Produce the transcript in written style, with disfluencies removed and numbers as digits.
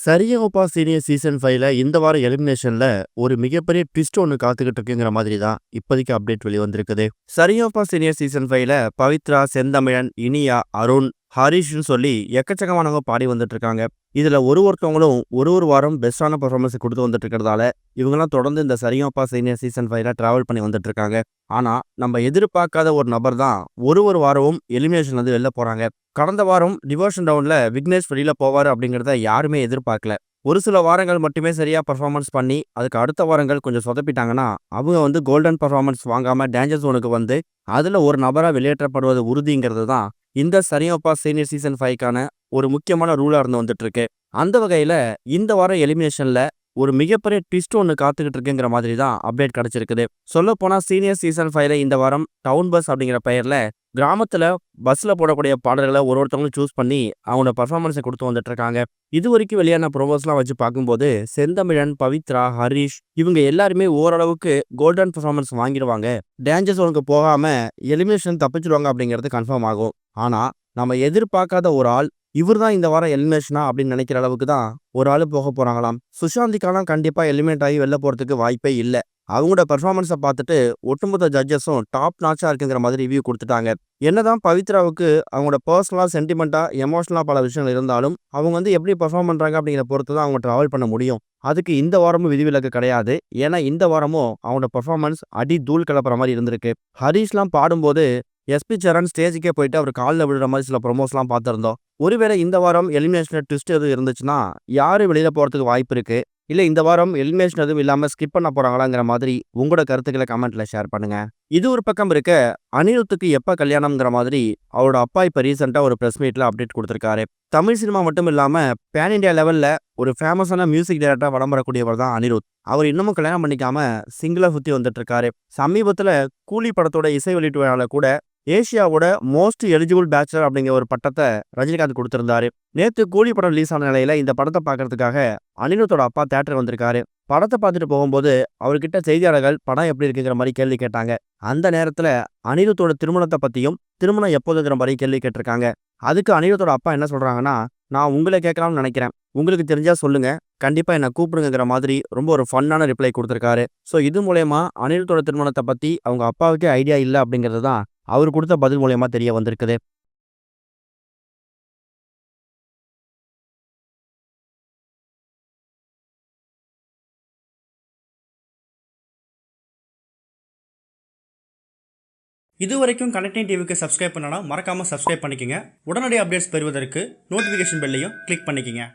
Sa Re Ga Ma Pa senior season 5ல இந்த வார எலிமினேஷன்ல ஒரு மிகப்பெரிய ட்விஸ்ட் ஒண்ணு காத்துக்கிட்டு இருக்குங்கிற மாதிரி தான் இப்போதைக்கு அப்டேட் வெளிவந்திருக்குது. சரிகமபா சீனியர் சீசன் 5ல பவித்ரா, செந்தமிழன், இனியா, அருண், ஹரிஷ்னு சொல்லி எக்கச்சக்கமானவங்க பாடி வந்துட்டு இருக்காங்க. இதுல ஒருத்தவங்களும் ஒரு வாரம் பெஸ்டான பெர்ஃபார்மன்ஸ் கொடுத்து வந்துட்டு இருக்கிறதால இவங்கெல்லாம் தொடர்ந்து இந்த சரிகமபா சீனியர் சீசன் 5ல டிராவல் பண்ணி வந்துட்டு இருக்காங்க. ஆனா நம்ம எதிர்பார்க்காத ஒரு நபர் தான் ஒரு வாரமும் எலிமினேஷன்ல இருந்து வெளில போறாங்க. கடந்த வாரம் டிவோஷன் ரவுண்ட்ல விக்னேஷ் வெளியில போவாரு அப்படிங்கிறத யாருமே எதிர்பார்க்கல. ஒரு சில வாரங்கள் மட்டுமே சரியா பெர்ஃபார்மன்ஸ் பண்ணி அதுக்கு அடுத்த வாரங்கள் கொஞ்சம் சொதப்பிட்டாங்கன்னா அவங்க கோல்டன் பெர்ஃபார்மன்ஸ் வாங்காம டேஞ்சர் ஜோனுக்கு வந்து அதுல ஒரு நபரா வெளியேற்றப்படுவது உறுதிங்கிறது தான் இந்த சரிகமபா சீனியர் சீசன் 5க்கான ஒரு முக்கியமான ரூலா இருந்து வந்துட்டு இருக்கு. அந்த வகையில இந்த வாரம் எலிமினேஷன்ல ஒரு மிகப்பெரிய ட்விஸ்ட் ஒன்று காத்துக்கிட்டு இருக்குங்கிற மாதிரி தான் அப்டேட் கிடைச்சிருக்குது. சொல்ல போனா சீனியர் சீசன் 5ல இந்த வாரம் டவுன் பஸ் அப்படிங்கிற பெயர்ல கிராமத்துல பஸ்ல போடக்கூடிய பாடல்களை ஒருத்தவங்களும் சூஸ் பண்ணி அவங்களோட பர்ஃபார்மன்ஸை கொடுத்து வந்துட்டு இருக்காங்க. இது வரைக்கும் வெளியான ப்ரோமோஸ்லாம் வச்சு பார்க்கும்போது செந்தமிழன், பவித்ரா, ஹரிஷ் இவங்க எல்லாருமே ஓரளவுக்கு கோல்டன் பர்ஃபார்மன்ஸ் வாங்கிடுவாங்க, டேஞ்சர் ஜோனுக்கு போகாம எலிமினேஷன் தப்பிச்சிருவாங்க அப்படிங்கிறது கன்ஃபார்ம் ஆகும். ஆனா நம்ம எதிர்பார்க்காத ஒரு ஆள் இவர் தான் இந்த வாரம் எலிமினேஷனா அப்படின்னு நினைக்கிற அளவுக்கு தான் ஒரு ஆள் போக போறாங்களாம். சுஷாந்திக்காலாம் கண்டிப்பா எலிமினேட் ஆகி வெளில போறதுக்கு வாய்ப்பே இல்லை. அவங்களோட பெர்ஃபார்மன்ஸை பார்த்துட்டு ஒட்டுமொத்த ஜட்ஜஸும் டாப் நாச்சா இருக்குங்கிற மாதிரி ரிவ்யூ கொடுத்துட்டாங்க. என்னதான் பவித்ராவுக்கு அவங்களோட பர்சனலா, சென்டிமெண்டா, எமோஷனலா பல விஷயங்கள் இருந்தாலும் அவங்க எப்படி பெர்ஃபார்ம் பண்றாங்க அப்படிங்கிற பொறுத்து தான் அவங்க டிராவல் பண்ண முடியும். அதுக்கு இந்த வாரமும் விதிவிலக்கு கிடையாது. ஏன்னா இந்த வாரமும் அவங்களோட பெர்ஃபார்மன்ஸ் அடி தூள் கிளப்புற மாதிரி இருந்திருக்கு. ஹரிஷ்லாம் பாடும்போது எஸ்பி சரண் ஸ்டேஜுக்கே போயிட்டு அவர் காலில் விழுற மாதிரி சில ப்ரொமோஸ்லாம் பார்த்துருந்தோம். ஒருவேளை இந்த வாரம் எலிமினேஷன் ட்விஸ்ட் எதுவும் இருந்துச்சுன்னா யாரு வெளியில போறதுக்கு வாய்ப்பு இருக்கு, இல்ல இந்த வாரம் எலிமினேஷன் எதுவும் இல்லாம ஸ்கிப் பண்ண போறாங்களாங்கிற மாதிரி உங்களோட கருத்துக்களை கமெண்ட்ல ஷேர் பண்ணுங்க. இது ஒரு பக்கம் இருக்க, அனிருத்துக்கு எப்ப கல்யாணம்ங்கிற மாதிரி அவரோட அப்பா இப்ப ரீசெண்டா ஒரு பிரஸ் மீட்ல அப்டேட் கொடுத்திருக்காரு. தமிழ் சினிமா மட்டும் இல்லாம பேன் இண்டியா லெவல்ல ஒரு ஃபேமஸான மியூசிக் டைரக்டரா வலம் வரக்கூடியவர் தான் அனிருத். அவர் இன்னமும் கல்யாணம் பண்ணிக்காம சிங்கிளா சுத்தி வந்துட்டு இருக்காரு. சமீபத்துல கூலி படத்தோட இசை வெளியீட்டு விழால கூட ஏசியாவோட மோஸ்ட் எலிஜிபிள் பேச்சுலர் அப்படிங்கிற ஒரு பட்டத்தை ரஜினிகாந்த் கொடுத்திருந்தாரு. நேத்து கூலி படம் ரிலீஸ் ஆன நிலையில இந்த படத்தை பார்க்கறதுக்காக அனிருத்தோட அப்பா தியேட்டர் வந்திருக்காரு. படத்தை பார்த்துட்டு போகும்போது அவர்கிட்ட செய்தியாளர்கள் படம் எப்படி இருக்குங்கிற மாதிரி கேள்வி கேட்டாங்க. அந்த நேரத்துல அனிருத்தோட திருமணத்தை பத்தியும் திருமணம் எப்போதுங்கிற மாதிரி கேள்வி கேட்டிருக்காங்க. அதுக்கு அனிருத்தோட அப்பா என்ன சொல்றாங்கன்னா, நான் உங்களை கேட்கலாம்னு நினைக்கிறேன், உங்களுக்கு தெரிஞ்சா சொல்லுங்க, கண்டிப்பா என்ன கூப்பிடுங்கிற மாதிரி ரொம்ப ஒரு ஃபன்னான ரிப்ளை கொடுத்திருக்காரு. ஸோ இது மூலயமா அனிருத்தோட திருமணத்தை பத்தி அவங்க அப்பாவுக்கே ஐடியா இல்லை அப்படிங்கிறது தான் அவர் கொடுத்த பதில் மூலியமா தெரிய வந்திருக்குது. இதுவரைக்கும் கனெக்டிங் டிவிக்கு சப்ஸ்கிரைப் பண்ணனா மறக்காம சப்ஸ்கிரைப் பண்ணிக்கங்க. உடனடி அப்டேட்ஸ் பெறுவதற்கு நோட்டிஃபிகேஷன் பெல்லையும் கிளிக் பண்ணிக்கங்க.